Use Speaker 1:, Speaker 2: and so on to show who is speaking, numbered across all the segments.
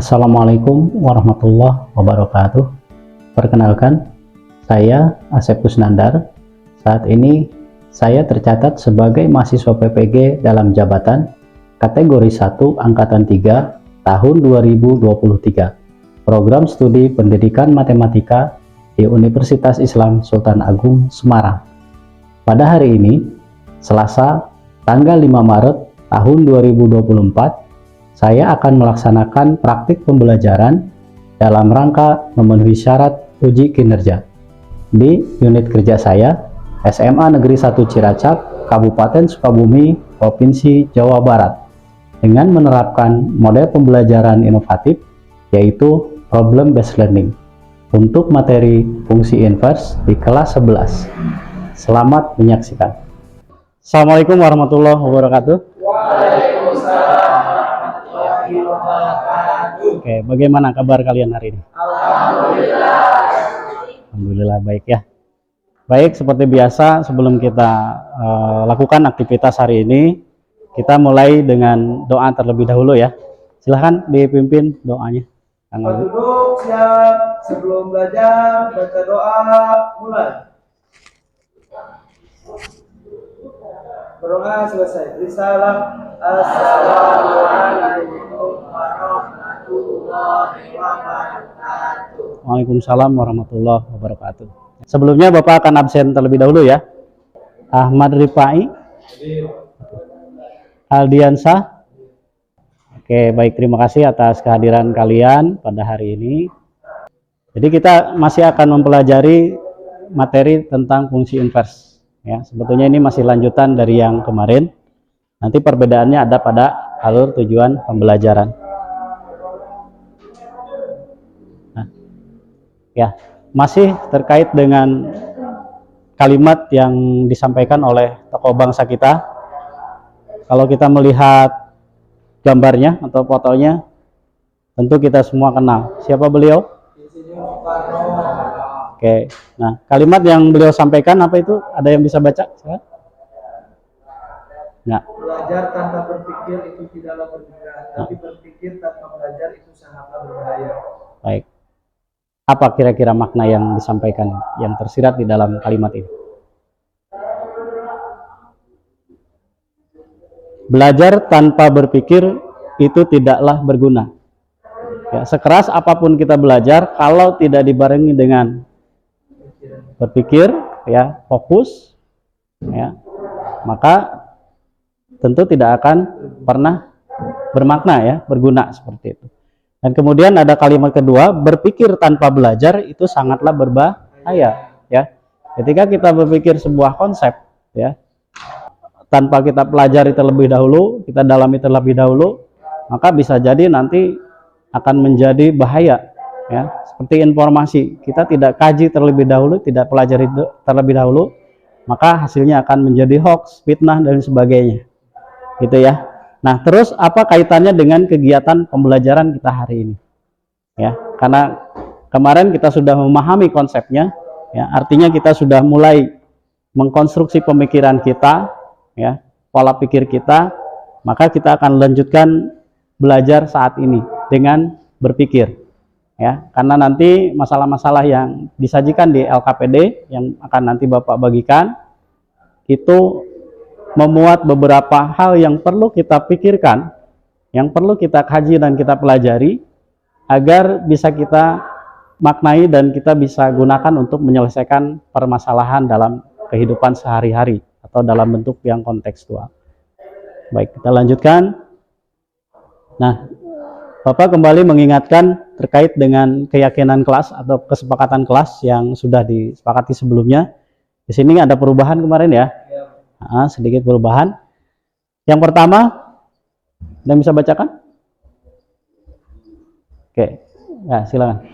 Speaker 1: Assalamualaikum warahmatullahi wabarakatuh. Perkenalkan, saya Asep Kusnandar. Saat ini saya tercatat sebagai mahasiswa PPG dalam jabatan kategori 1 Angkatan 3 tahun 2023, program studi pendidikan matematika di Universitas Islam Sultan Agung Semarang. Pada hari ini, Selasa, tanggal 5 Maret tahun 2024, saya akan melaksanakan praktik pembelajaran dalam rangka memenuhi syarat uji kinerja di unit kerja saya, SMA Negeri 1 Ciracap, Kabupaten Sukabumi, Provinsi Jawa Barat, dengan menerapkan model pembelajaran inovatif, yaitu problem based learning, untuk materi fungsi inverse di kelas 11. Selamat menyaksikan. Assalamualaikum warahmatullahi wabarakatuh. Oke, bagaimana kabar kalian hari ini? Alhamdulillah baik ya. Baik, seperti biasa sebelum kita lakukan aktivitas hari ini, kita mulai dengan doa terlebih dahulu ya. Silahkan dipimpin doanya.
Speaker 2: Duduk siap, sebelum belajar baca doa mulai. Berdoa selesai. Beri salam. Assalamualaikum warahmatullahi wabarakatuh.
Speaker 1: Waalaikumsalam warahmatullahi wabarakatuh. Sebelumnya Bapak akan absen terlebih dahulu ya. Ahmad Rifai, Aldiansah. Oke, baik, terima kasih atas kehadiran kalian pada hari ini. Jadi kita masih akan mempelajari materi tentang fungsi inverse. Ya, sebetulnya ini masih lanjutan dari yang kemarin. Nanti perbedaannya ada pada alur tujuan pembelajaran. Nah, ya, masih terkait dengan kalimat yang disampaikan oleh tokoh bangsa kita. Kalau kita melihat gambarnya atau fotonya, tentu kita semua kenal. Siapa beliau? Oke, nah kalimat yang beliau sampaikan apa itu? Ada yang bisa baca? Nah.
Speaker 2: Belajar tanpa berpikir itu tidaklah berguna, tapi berpikir tanpa belajar itu sangatlah berbahaya.
Speaker 1: Baik. Apa kira-kira makna yang disampaikan, yang tersirat di dalam kalimat ini? Belajar tanpa berpikir itu tidaklah berguna. Ya, sekeras apapun kita belajar, kalau tidak dibarengi dengan berpikir, ya, fokus, ya, maka tentu tidak akan pernah bermakna, ya, berguna seperti itu. Dan kemudian ada kalimat kedua, berpikir tanpa belajar itu sangatlah berbahaya, ya. Ketika kita berpikir sebuah konsep, ya, tanpa kita pelajari terlebih dahulu, kita dalami terlebih dahulu, maka bisa jadi nanti akan menjadi bahaya. Ya, seperti informasi, kita tidak kaji terlebih dahulu, tidak pelajari terlebih dahulu, maka hasilnya akan menjadi hoax, fitnah, dan sebagainya. Gitu ya. Nah, terus apa kaitannya dengan kegiatan pembelajaran kita hari ini? Ya, karena kemarin kita sudah memahami konsepnya, ya, artinya kita sudah mulai mengkonstruksi pemikiran kita, ya, pola pikir kita, maka kita akan lanjutkan belajar saat ini dengan berpikir. Ya, karena nanti masalah-masalah yang disajikan di LKPD yang akan nanti Bapak bagikan itu memuat beberapa hal yang perlu kita pikirkan, yang perlu kita kaji dan kita pelajari agar bisa kita maknai dan kita bisa gunakan untuk menyelesaikan permasalahan dalam kehidupan sehari-hari atau dalam bentuk yang kontekstual. Baik, kita lanjutkan. Nah, Bapak kembali mengingatkan terkait dengan keyakinan kelas atau kesepakatan kelas yang sudah disepakati sebelumnya. Di sini ada perubahan kemarin ya. Nah, sedikit perubahan. Yang pertama, Anda bisa bacakan? Oke, ya silakan.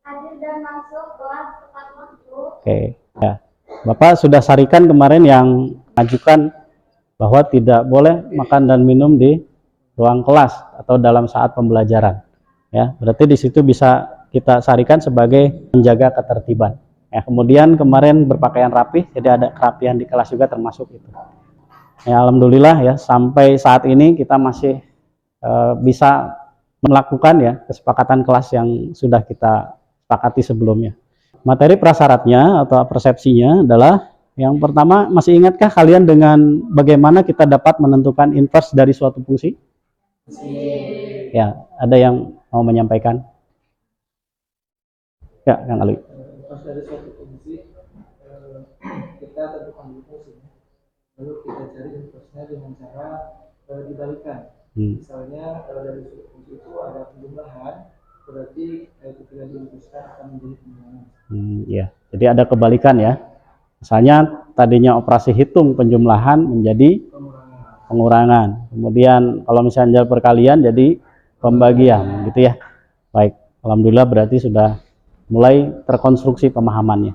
Speaker 3: Hadir dan masuk kelas tepat waktu.
Speaker 1: Oke, ya. Bapak sudah sarikan kemarin yang mengajukan bahwa tidak boleh makan dan minum di ruang kelas atau dalam saat pembelajaran, ya, berarti di situ bisa kita sarikan sebagai menjaga ketertiban, ya. Kemudian kemarin berpakaian rapih, jadi ada kerapian di kelas juga termasuk itu, ya. Alhamdulillah ya, sampai saat ini kita masih bisa melakukan ya kesepakatan kelas yang sudah kita sepakati sebelumnya. Materi prasyaratnya atau persepsinya adalah yang pertama, masih ingatkah kalian dengan bagaimana kita dapat menentukan inverse dari suatu fungsi? Ya, ada yang mau menyampaikan? Ya, Kang Ali.
Speaker 2: Pas dari suatu fungsi, kita tentukan dulu fungsinya, lalu kita cari inverse-nya dengan cara dibalikan. Misalnya kalau dari suatu fungsi itu ada penjumlahan, berarti ketika diintegrasikan akan menjadi pengurangan.
Speaker 1: Ya, jadi ada kebalikan ya. Misalnya tadinya operasi hitung penjumlahan menjadi pengurangan. Kemudian kalau misalnya perkalian jadi pembagian, gitu ya. Baik, alhamdulillah berarti sudah mulai terkonstruksi pemahamannya.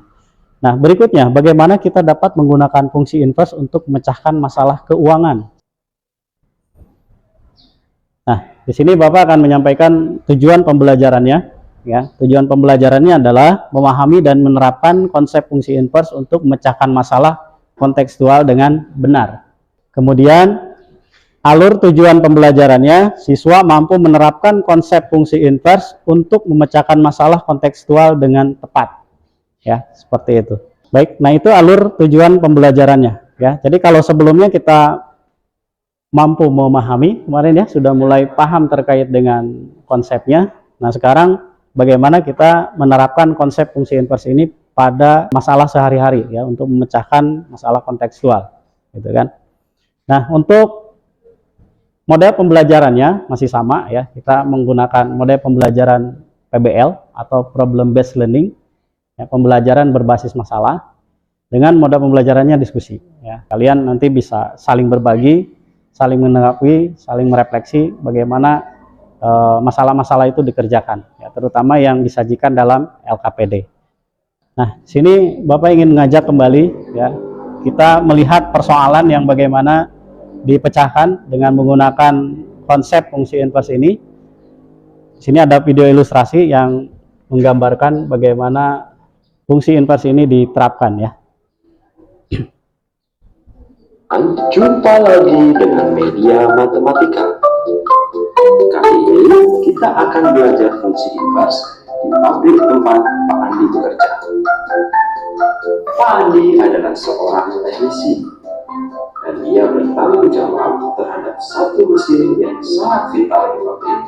Speaker 1: Nah, berikutnya bagaimana kita dapat menggunakan fungsi inverse untuk memecahkan masalah keuangan. Nah, di sini Bapak akan menyampaikan tujuan pembelajarannya. Ya, tujuan pembelajarannya adalah memahami dan menerapkan konsep fungsi inverse untuk memecahkan masalah kontekstual dengan benar. Kemudian, alur tujuan pembelajarannya, siswa mampu menerapkan konsep fungsi inverse untuk memecahkan masalah kontekstual dengan tepat. Ya, seperti itu. Baik, nah itu alur tujuan pembelajarannya. Ya, jadi kalau sebelumnya kita mampu memahami, kemarin ya sudah mulai paham terkait dengan konsepnya. Nah, sekarang bagaimana kita menerapkan konsep fungsi inverse ini pada masalah sehari-hari ya untuk memecahkan masalah kontekstual, gitu kan. Nah, untuk model pembelajarannya masih sama ya. Kita menggunakan model pembelajaran PBL atau problem based learning, ya, pembelajaran berbasis masalah. Dengan model pembelajarannya diskusi ya. Kalian nanti bisa saling berbagi, saling menanggapi, saling merefleksi bagaimana masalah-masalah itu dikerjakan, ya, terutama yang disajikan dalam LKPD. Nah, sini Bapak ingin mengajak kembali, ya, kita melihat persoalan yang bagaimana dipecahkan dengan menggunakan konsep fungsi inverse ini. Di sini ada video ilustrasi yang menggambarkan bagaimana fungsi inverse ini diterapkan, ya.
Speaker 4: Jumpa lagi dengan media matematika. Kali ini kita akan belajar fungsi inverse di pabrik tempat Pak Andi bekerja. Pak Andi adalah seorang teknisi dan dia bertanggung jawab terhadap satu mesin yang sangat vital di pabrik.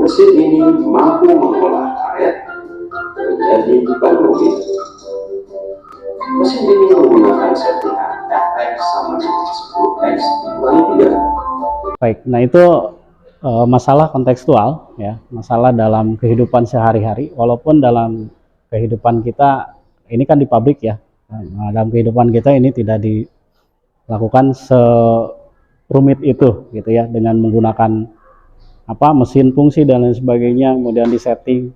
Speaker 4: Mesin ini mampu mengolah karet menjadi banuit. Mesin ini menggunakan settingan Fx sama dengan 10x dikurangi 3.
Speaker 1: Baik, nah itu masalah kontekstual, ya, masalah dalam kehidupan sehari-hari. Walaupun dalam kehidupan kita ini kan di pabrik ya, nah, dalam kehidupan kita ini tidak dilakukan serumit itu, gitu ya, dengan menggunakan mesin fungsi dan lain sebagainya, kemudian disetting.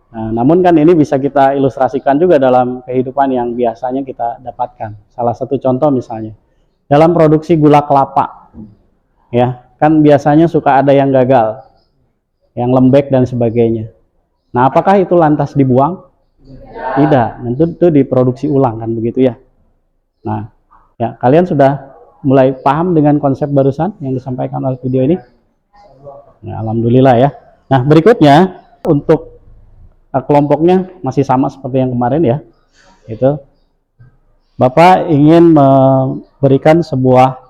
Speaker 1: Nah, namun kan ini bisa kita ilustrasikan juga dalam kehidupan yang biasanya kita dapatkan. Salah satu contoh misalnya dalam produksi gula kelapa, ya. Kan biasanya suka ada yang gagal, yang lembek dan sebagainya. Nah, apakah itu lantas dibuang? Tidak, itu diproduksi ulang kan begitu ya. Nah, ya, kalian sudah mulai paham dengan konsep barusan yang disampaikan oleh video ini? Nah, alhamdulillah ya. Nah, berikutnya untuk kelompoknya masih sama seperti yang kemarin ya. Itu Bapak ingin memberikan sebuah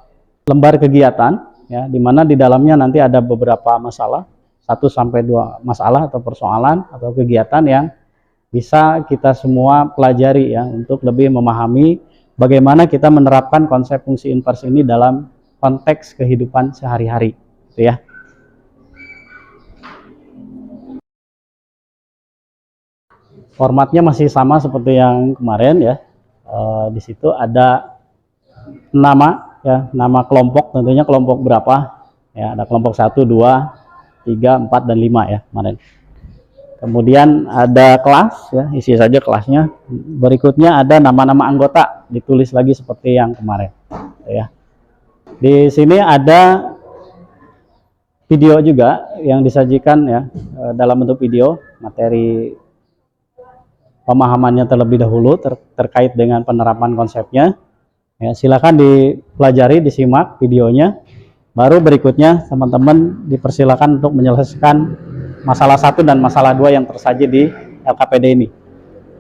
Speaker 1: lembar kegiatan, ya, di mana di dalamnya nanti ada beberapa masalah, 1 sampai 2 masalah atau persoalan atau kegiatan yang bisa kita semua pelajari ya untuk lebih memahami bagaimana kita menerapkan konsep fungsi inverse ini dalam konteks kehidupan sehari-hari, gitu ya. Formatnya masih sama seperti yang kemarin ya. Di situ ada nama ya, nama kelompok, tentunya kelompok berapa ya, ada kelompok 1, 2, 3, 4 dan 5 ya kemarin. Kemudian ada kelas ya, isi saja kelasnya. Berikutnya ada nama-nama anggota, ditulis lagi seperti yang kemarin ya. Di sini ada video juga yang disajikan ya, dalam bentuk video, materi pemahamannya terlebih dahulu terkait dengan penerapan konsepnya. Ya, silakan dipelajari, disimak videonya. Baru berikutnya teman-teman dipersilakan untuk menyelesaikan masalah 1 dan masalah 2 yang tersaji di LKPD ini.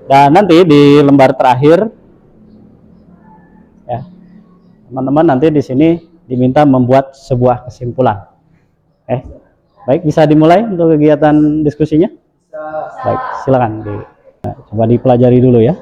Speaker 1: Dan nanti di lembar terakhir ya, teman-teman nanti di sini diminta membuat sebuah kesimpulan. Baik, bisa dimulai untuk kegiatan diskusinya? Baik, silakan coba dipelajari dulu ya.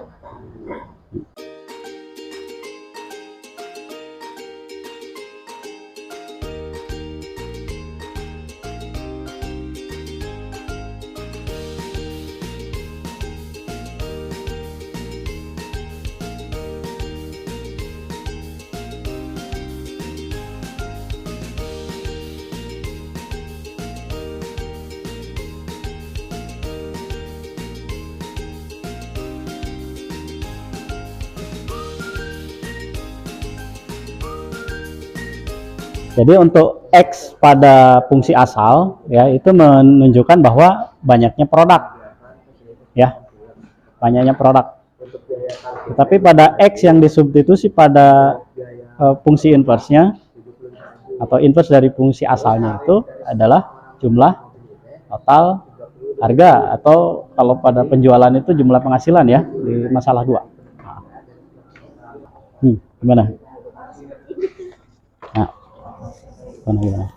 Speaker 1: Jadi untuk X pada fungsi asal ya itu menunjukkan bahwa banyaknya produk ya, banyaknya produk. Tetapi pada X yang disubstitusi pada fungsi inverse-nya atau inverse dari fungsi asalnya itu adalah jumlah total harga, atau kalau pada penjualan itu jumlah penghasilan ya di masalah 2. Gimana? Nah, gimana?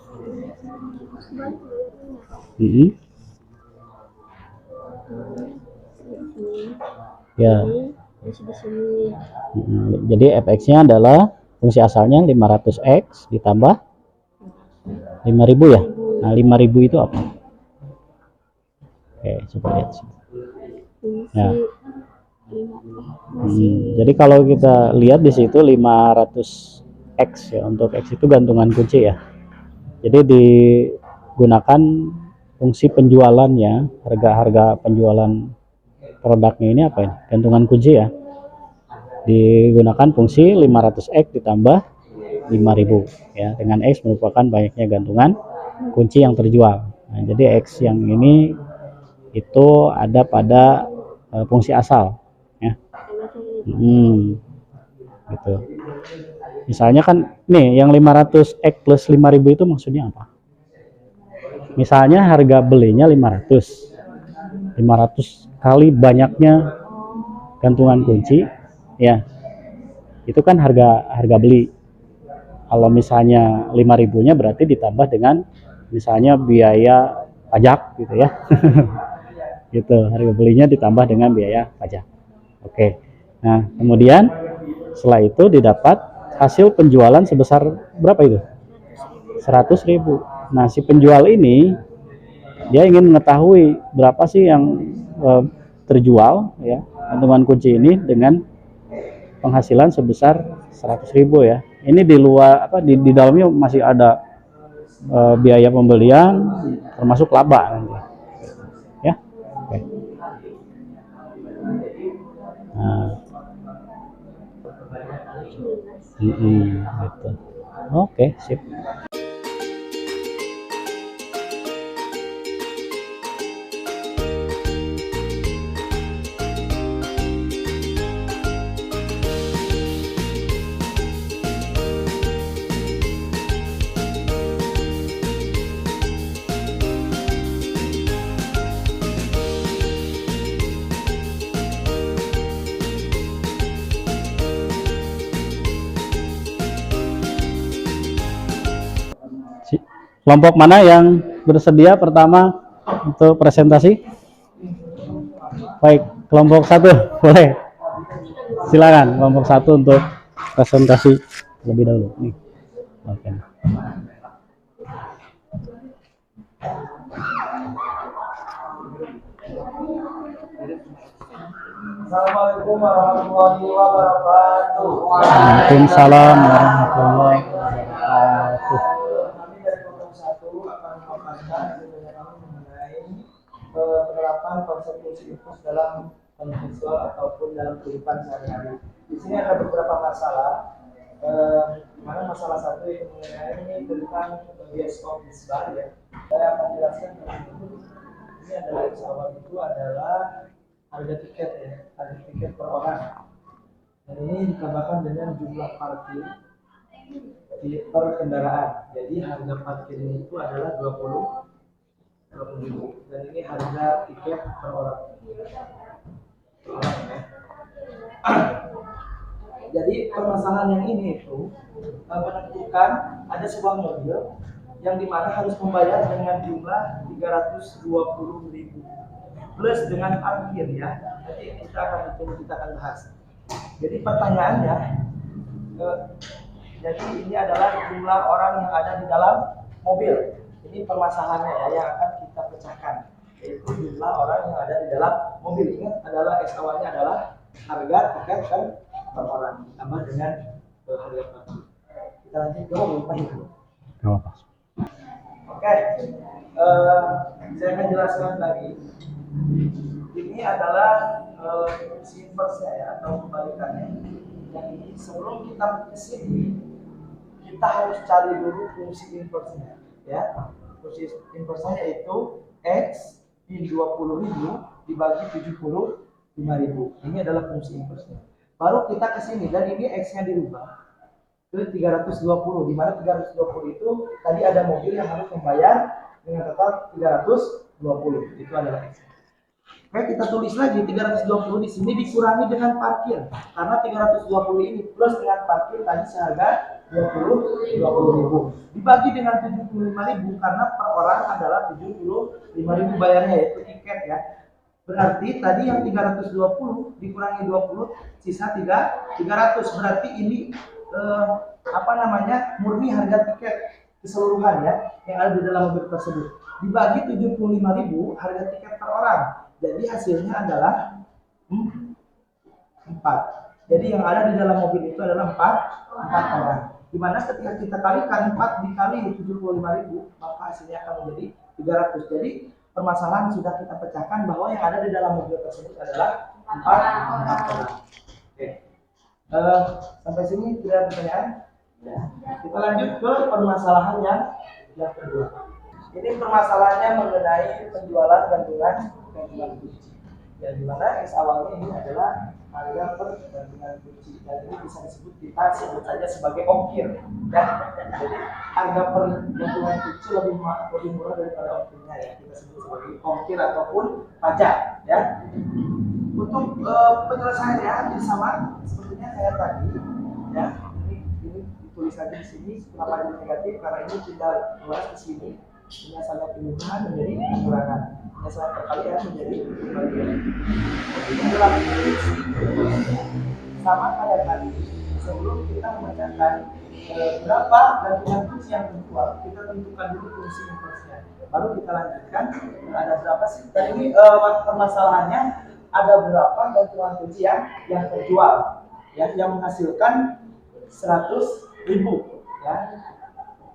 Speaker 1: Ya. Jadi fx-nya adalah fungsi asalnya 500x ditambah 5.000 ya. Nah, 5.000 itu apa? Oke, coba lihat sini. Ya. Jadi kalau kita lihat di situ 500x ya, untuk x itu gantungan kunci ya. Jadi digunakan fungsi penjualannya, harga penjualan produknya ini apa ini? Gantungan kunci ya. Digunakan fungsi 500x ditambah 5.000 ya, dengan x merupakan banyaknya gantungan kunci yang terjual. Nah, jadi x yang ini itu ada pada fungsi asal ya. Gitu. Misalnya kan nih yang 500x plus 5.000 itu maksudnya apa? Misalnya harga belinya 500 kali banyaknya gantungan kunci ya, itu kan harga beli. Kalau misalnya 5.000-nya berarti ditambah dengan misalnya biaya pajak gitu ya. Gitu, harga belinya ditambah dengan biaya pajak. Oke. Nah, kemudian setelah itu didapat hasil penjualan sebesar berapa itu? 100.000. Nah, si penjual ini dia ingin mengetahui berapa sih yang terjual ya, gantungan kunci ini dengan penghasilan sebesar 100.000 ya. Ini di luar di dalamnya masih ada biaya pembelian termasuk laba nanti. Ya. Oke. Nah. Gitu. Oke, sip. Kelompok mana yang bersedia pertama untuk presentasi? Baik, kelompok 1 boleh. Silakan kelompok 1 untuk presentasi lebih dahulu. Nih. Oke.
Speaker 2: Assalamualaikum warahmatullahi wabarakatuh.
Speaker 1: Waalaikumsalam warahmatullahi wabarakatuh.
Speaker 2: Kami dari kelompok 1 akan memaparkan mengenai penerapan konsep fungsi input dalam kontekstual ataupun dalam kehidupan sehari-hari. Di sini ada beberapa masalah. Mana masalah 1 yang mengenai tentang bioskop disbar ya. Saya akan jelaskan ini adalah pesawat itu adalah harga tiket ya, harga tiket per orang. Dan ini ditambahkan dengan jumlah parkir per kendaraan. Jadi harga parkirnya itu adalah 20.000 dan ini harga tiket per orang. Ya. Jadi permasalahan yang ini itu menentukan ada sebuah mobil yang dimana harus membayar dengan jumlah 320.000 plus dengan parkir ya. Nanti kita akan bahas. Jadi pertanyaannya, jadi ini adalah jumlah orang yang ada di dalam mobil. Ini permasalahannya ya yang akan kita pecahkan, yaitu jumlah orang yang ada di dalam mobil. Ingat adalah S awalnya adalah harga tiket per orang ditambah dengan harga parkir. Kita lanjut ke lupa itu. Oke, saya akan jelaskan lagi. Ini adalah fungsi inverse ya atau kebalikannya. Yang ini sebelum kita ke sini kita harus cari dulu fungsi inverse-nya ya. Fungsi inverse-nya yaitu X min 20.000 dibagi 75.000. Ini adalah fungsi inverse-nya. Baru kita ke sini dan ini X-nya dirubah ke 320, di mana 320 itu tadi ada mobil yang harus membayar dengan total 320. Itu adalah X. Oke, kita tulis lagi 320 di sini dikurangi dengan parkir. Karena 320 ini plus dengan parkir tadi seharga 20.000 dibagi dengan 75.000 karena per orang adalah 75.000 bayarnya yaitu tiket ya. Berarti tadi yang 320 dikurangi 20 sisa 300. Berarti ini murni harga tiket keseluruhan ya yang ada di dalam mobil tersebut. Dibagi 75.000 harga tiket per orang. Jadi hasilnya adalah 4. Jadi yang ada di dalam mobil itu adalah 4 orang. Dimana ketika kita kalikan 4 dikali 75.000 maka hasilnya akan menjadi 300. Jadi permasalahan sudah kita pecahkan bahwa yang ada di dalam mobil tersebut adalah 4 orang. Oke. Sampai sini tidak ada pertanyaan? Ya. Kita lanjut ke permasalahan yang kedua. Ini permasalahannya mengenai penjualan gantungan kunci. Ya, di mana S awalnya ini adalah harga per gantungan kunci dan ini bisa kita sebut saja sebagai ongkir. Ya. Jadi harga per gantungan kunci lebih murah daripada ongkirnya ya. Kita sebut sebagai ongkir ataupun pajak ya. Untuk penyelesaiannya hampir sama sepertinya kayak tadi ya. Ini ditulis saja di sini kenapa jadi negatif karena ini tinggal luas di sini. Ini asalnya pengurangan menjadi pengurangan, asalnya perkalian menjadi pembagian. Ini adalah fungsi sama kayak tadi. Sebelum kita membacakan berapa gantungan kunci yang terjual, kita tentukan dulu fungsi inverse-nya. Baru kita lanjutkan ada berapa sih? Dan ini permasalahannya ada berapa gantungan kunci yang terjual, ya, yang menghasilkan 100.000, ya.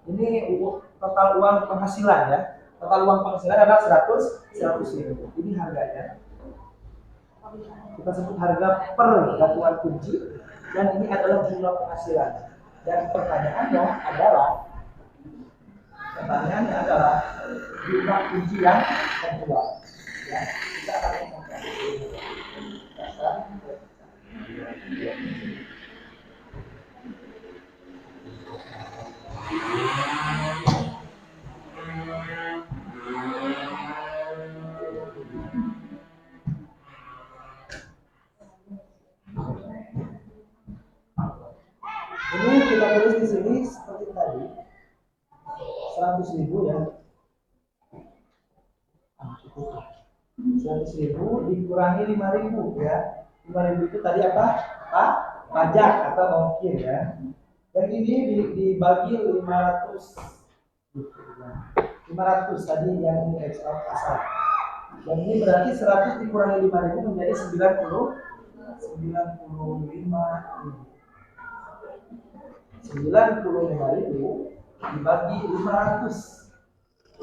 Speaker 2: Ini total uang penghasilan ya. Total uang penghasilan adalah 100.000. Ini harganya. Kita sebut harga per gantungan kunci dan ini adalah jumlah penghasilan. Dan pertanyaannya adalah jumlah kunci yang terjual. Ya, kita akan ini kita tulis di sini seperti tadi 100.000 ya. 100.000 dikurangi 5.000 ya. 5.000 itu tadi apa? Pajak atau ongkir ya. Dan ini dibagi 500 tadi yang ini ekstra pasar. Dan ini berarti 100 dikurangi 5.000 menjadi 95.000 dibagi 500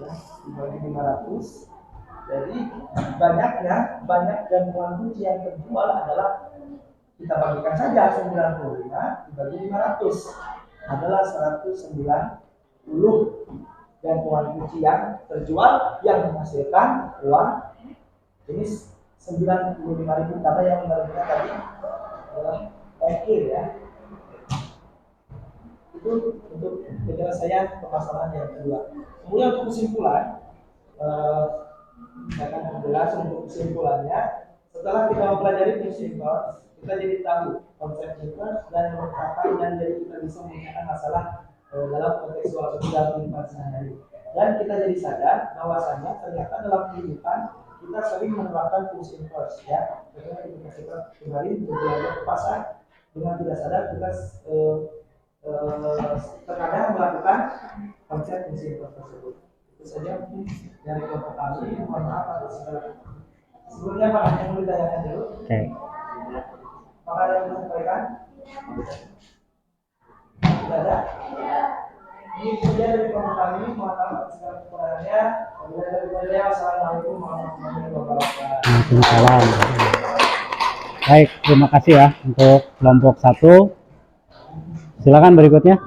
Speaker 2: ya, dibagi 500. Jadi banyak gantungan kunci yang terjual adalah kita bagikan saja 95 dibagi 500 adalah 190 gantungan kunci yang terjual yang menghasilkan uang ini 95.000 karena yang menerimanya tadi adalah ongkir ya. Itu untuk penyelesaian permasalahan yang kedua. Kemudian untuk kesimpulan, saya akan menjelaskan untuk kesimpulannya. Setelah kita mempelajari fungsi inverse, kita jadi tahu konsep inverse dan merupakan dan jadi kita bisa menyelesaikan masalah dalam konteks suatu dalam kehidupan sehari-hari. Dan kita jadi sadar bahwasanya ternyata dalam kehidupan kita sering menerapkan fungsi inverse, ya. Karena kita kemarin berbelanja ke pasar dengan tidak sadar kita terkadang melakukan konsep fungsi inverse tersebut. Itu saja mungkin dari kelompok kami. Mohon maaf atas segala. Sebelumnya Pak, yang mau ditanyakan dulu.
Speaker 1: Oke.
Speaker 2: Apakah ada yang mau disampaikan? Tidak ada. Ini saja dari kelompok kami. Mohon maaf atas segala kekurangannya. Wassalamualaikum warahmatullahi wabarakatuh.
Speaker 1: Waalaikumsalam. Baik, terima kasih ya untuk kelompok 1. Silakan berikutnya.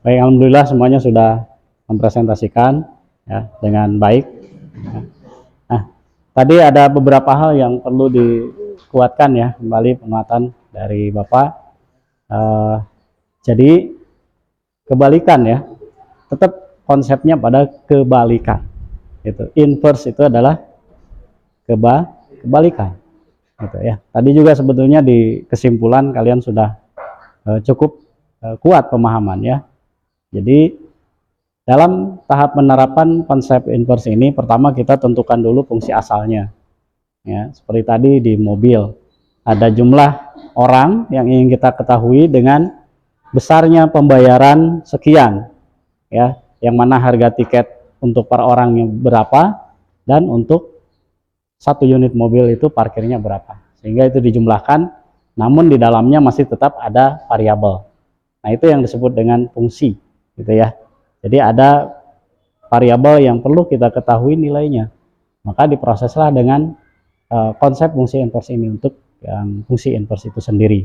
Speaker 1: Baik, alhamdulillah semuanya sudah mempresentasikan ya dengan baik. Nah, tadi ada beberapa hal yang perlu dikuatkan ya, kembali penguatan dari Bapak. Jadi kebalikan ya, tetap konsepnya pada kebalikan. Itu inverse itu adalah kebalikan. Gitu ya. Tadi juga sebetulnya di kesimpulan kalian sudah cukup kuat pemahaman ya. Jadi dalam tahap penerapan konsep inverse ini, pertama kita tentukan dulu fungsi asalnya. Ya, seperti tadi di mobil, ada jumlah orang yang ingin kita ketahui dengan besarnya pembayaran sekian, ya, yang mana harga tiket untuk per orang yang berapa dan untuk satu unit mobil itu parkirnya berapa, sehingga itu dijumlahkan, namun di dalamnya masih tetap ada variabel. Nah, itu yang disebut dengan fungsi. Gitu ya. Jadi ada variabel yang perlu kita ketahui nilainya, maka diproseslah dengan konsep fungsi inverse ini untuk yang fungsi inverse itu sendiri,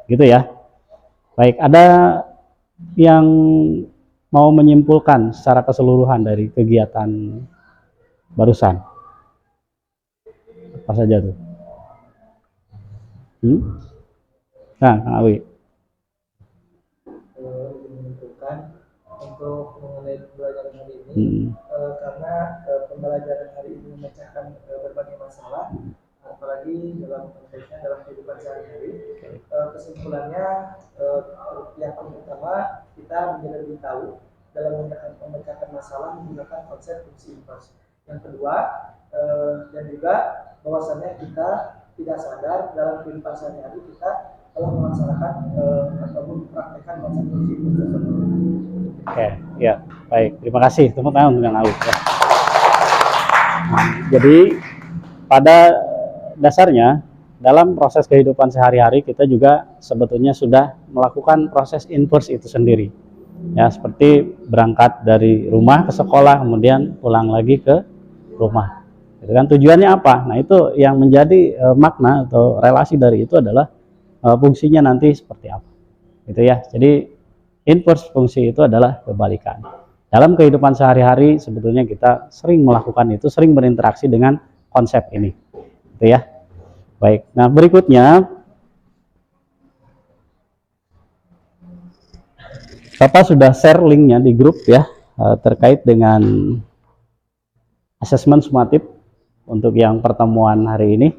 Speaker 1: gitu ya. Baik, ada yang mau menyimpulkan secara keseluruhan dari kegiatan barusan? Apa saja tuh? Nah, Kang Awi.
Speaker 2: Untuk mengenai pembelajaran hari ini, karena pembelajaran hari ini memecahkan berbagai masalah, apalagi dalam konteksnya dalam kehidupan sehari-hari, kesimpulannya yang paling utama kita menjadi lebih tahu dalam memecahkan masalah menggunakan konsep fungsi inverse. Yang kedua, dan juga bahwasannya kita tidak sadar dalam kehidupan sehari-hari kita telah melaksanakan ataupun mempraktekkan konsep fungsi inverse tersebut.
Speaker 1: Oke, ya, baik. Terima kasih teman-teman untuk yang lalu. Ya. Jadi pada dasarnya dalam proses kehidupan sehari-hari kita juga sebetulnya sudah melakukan proses inverse itu sendiri. Ya, seperti berangkat dari rumah ke sekolah, kemudian pulang lagi ke rumah. Itu kan tujuannya apa? Nah, itu yang menjadi makna atau relasi dari itu adalah fungsinya nanti seperti apa. Gitu ya. Jadi inverse fungsi itu adalah kebalikan. Dalam kehidupan sehari-hari sebetulnya kita sering melakukan itu, sering berinteraksi dengan konsep ini. Gitu ya. Baik. Nah, berikutnya Bapak sudah share linknya di grup ya terkait dengan asesmen sumatif untuk yang pertemuan hari ini.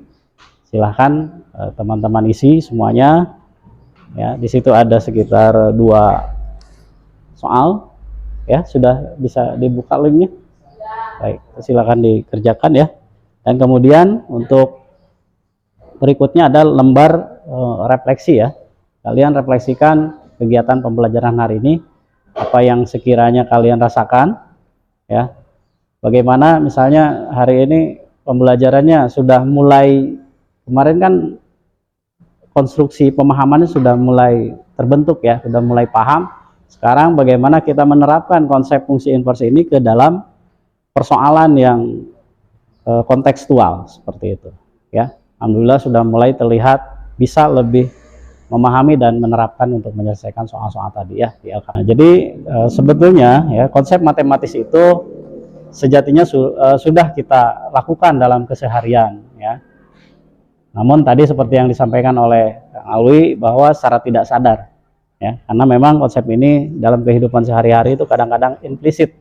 Speaker 1: Silahkan teman-teman isi semuanya. Ya, di situ ada sekitar 2 soal. Ya, sudah bisa dibuka linknya. Baik, silakan dikerjakan ya. Dan kemudian untuk berikutnya ada lembar refleksi ya. Kalian refleksikan kegiatan pembelajaran hari ini, apa yang sekiranya kalian rasakan ya. Bagaimana misalnya hari ini pembelajarannya sudah mulai, kemarin kan konstruksi pemahamannya sudah mulai terbentuk ya, sudah mulai paham. Sekarang bagaimana kita menerapkan konsep fungsi inverse ini ke dalam persoalan yang kontekstual seperti itu ya. Alhamdulillah sudah mulai terlihat bisa lebih memahami dan menerapkan untuk menyelesaikan soal-soal tadi ya di LK. Jadi sebetulnya ya konsep matematis itu sejatinya sudah kita lakukan dalam keseharian ya. Namun tadi seperti yang disampaikan oleh Kang Alwi bahwa secara tidak sadar ya, karena memang konsep ini dalam kehidupan sehari-hari itu kadang-kadang implisit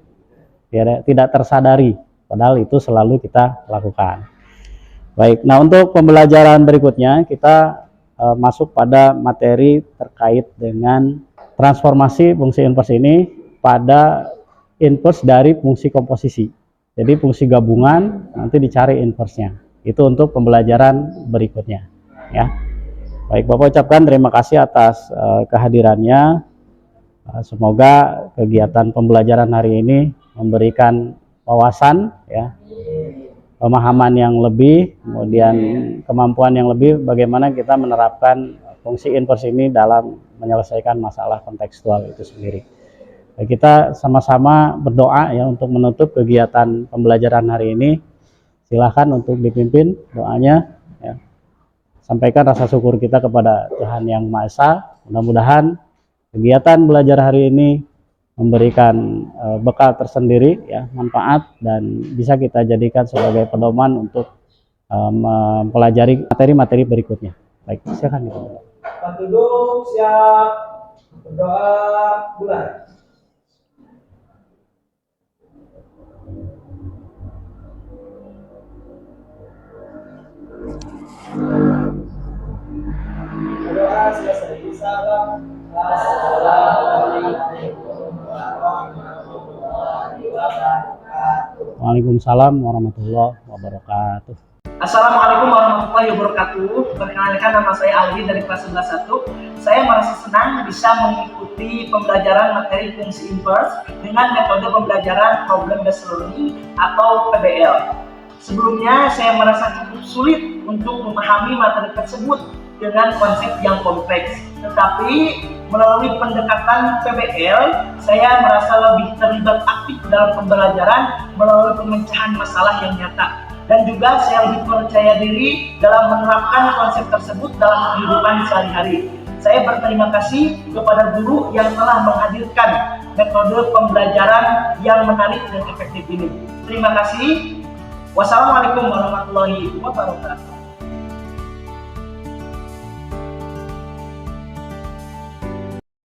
Speaker 1: ya, tidak tersadari, padahal itu selalu kita lakukan. Baik, nah untuk pembelajaran berikutnya kita masuk pada materi terkait dengan transformasi fungsi inverse ini pada inverse dari fungsi komposisi. Jadi fungsi gabungan nanti dicari inverse-nya. Itu untuk pembelajaran berikutnya ya. Baik, Bapak ucapkan terima kasih atas kehadirannya. Semoga kegiatan pembelajaran hari ini memberikan wawasan ya, pemahaman yang lebih, kemudian kemampuan yang lebih bagaimana kita menerapkan fungsi inverse ini dalam menyelesaikan masalah kontekstual itu sendiri. Kita sama-sama berdoa ya untuk menutup kegiatan pembelajaran hari ini. Silahkan untuk dipimpin doanya ya. Sampaikan rasa syukur kita kepada Tuhan Yang Maha Esa. Mudah-mudahan kegiatan belajar hari ini memberikan bekal tersendiri ya, manfaat, dan bisa kita jadikan sebagai pedoman untuk mempelajari materi-materi berikutnya. Baik, silakan.
Speaker 2: Tempat duduk, siap, berdoa, mulai. Berdoa selesai. Salam. Assalamualaikum warahmatullahi wabarakatuh.
Speaker 1: Waalaikumsalam warahmatullahi wabarakatuh.
Speaker 2: Assalamualaikum warahmatullahi wabarakatuh. Perkenalkan, nama saya Alwi dari kelas 11-1. Saya merasa senang bisa mengikuti pembelajaran materi fungsi inverse dengan metode pembelajaran problem based learning atau PBL. Sebelumnya saya merasa cukup sulit untuk memahami materi tersebut dengan konsep yang kompleks. Tetapi melalui pendekatan PBL, saya merasa lebih terlibat aktif dalam pembelajaran melalui pemecahan masalah yang nyata. Dan juga saya lebih percaya diri dalam menerapkan konsep tersebut dalam kehidupan sehari-hari. Saya berterima kasih kepada guru yang telah menghadirkan metode pembelajaran yang menarik dan efektif ini. Terima kasih. Wassalamualaikum warahmatullahi wabarakatuh.